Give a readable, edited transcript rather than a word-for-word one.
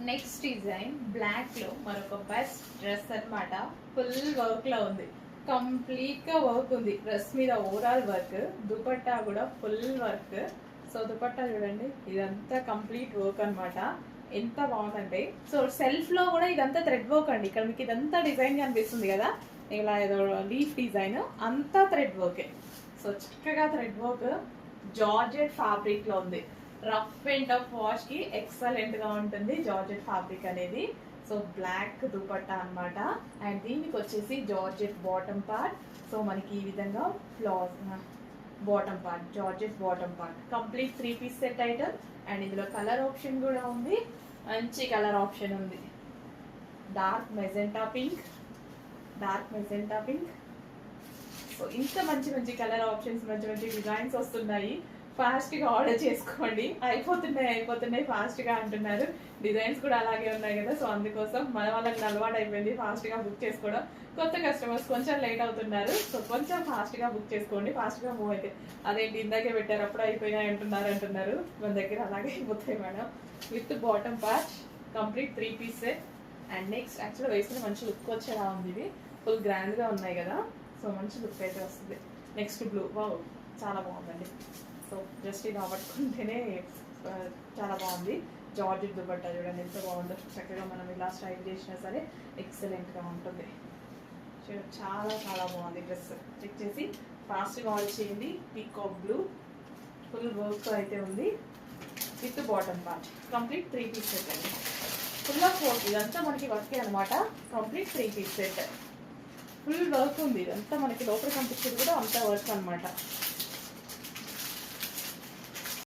Next design black లో మరొక best dress అన్నమాట. ఫుల్ వర్క్ లో ఉంది, కంప్లీట్ గా వర్క్ ఉంది డ్రెస్ మీద, ఓవరాల్ వర్క్. దుపట్టా కూడా ఫుల్ వర్క్. సో దుపట్టా చూడండి, ఇదంతా కంప్లీట్ వర్క్ అన్నమాట. ఎంత బాగుందంటే, సో సెల్ఫ్ లో కూడా ఇదంతా థ్రెడ్ వర్క్ అండి. ఇక్కడ మీకు ఇదంతా డిజైన్ కనిపిస్తుంది కదా, ఇలా ఏదో లీఫ్ డిజైన్, అంతా థ్రెడ్ వర్కే. సో చక్కగా థ్రెడ్ వర్క్, జార్జెట్ ఫ్యాబ్రిక్ లో ఉంది. రఫ్ అండ్ టఫ్ వాష్ కి ఎక్సలెంట్ గా ఉంటుంది జార్జెట్ ఫ్యాబ్రిక్ అనేది. సో బ్లాక్ దుపట్టా అన్నమాట. అండ్ దీనికి వచ్చేసి జార్జెట్ బాటమ్ పార్ట్. సో మనకి ఈ విధంగా ఫ్లాస్ bottom part, georgette bottom part, complete 3 piece set item. And ఇందులో కలర్ ఆప్షన్ కూడా ఉంది, మంచి కలర్ ఆప్షన్ ఉంది. Dark magenta pink, dark magenta pink. So ఇంత మంచి మంచి కలర్ ఆప్షన్స్, మంచి మంచి డిజైన్స్ వస్తున్నాయి. ఫాస్ట్గా ఆర్డర్ చేసుకోండి. అయిపోతున్నాయి ఫాస్ట్గా అంటున్నారు. డిజైన్స్ కూడా అలాగే ఉన్నాయి కదా, సో అందుకోసం మన వాళ్ళకి అలవాటు అయిపోయింది ఫాస్ట్గా బుక్ చేసుకోవడం. కొత్త కస్టమర్స్ కొంచెం లేట్ అవుతున్నారు, సో కొంచెం ఫాస్ట్గా బుక్ చేసుకోండి, ఫాస్ట్గా మూవ్ అయితే. అదేంటి ఇందాకే పెట్టారు అప్పుడు అయిపోయినాయి అంటున్నారు. మన దగ్గర అలాగే అయిపోతాయి madam. With bottom part, complete 3 piece set. And next యాక్చువల్గా వేసుకుని మంచి లుక్ వచ్చేలా ఉంది. ఇది ఫుల్ గ్రాండ్గా ఉన్నాయి కదా, సో మంచి లుక్ అయితే వస్తుంది. నెక్స్ట్ బ్లూ, వావ్ చాలా బాగుందండి. సో జస్ట్ ఇలా పట్టుకుంటేనే చాలా బాగుంది. జార్జెట్ దుపట్టా చూడండి ఎంత బాగుందో. చక్కగా మనం ఇలా స్టైల్ చేసినా సరే ఎక్సలెంట్గా ఉంటుంది. చాలా చాలా బాగుంది డ్రెస్. చెక్ చేసి ఫాస్ట్గా ఆర్డర్ చేయండి. పీకాక్ బ్లూ, ఫుల్ వర్క్ అయితే ఉంది. With bottom part, complete 3 piece set అండి. ఫుల్ ఆఫ్ వర్క్, ఇదంతా మనకి వర్కే అనమాట. Complete 3 piece set, full work ఉంది. ఇదంతా మనకి లోపల కనిపించేది కూడా అంత వర్క్ అనమాట.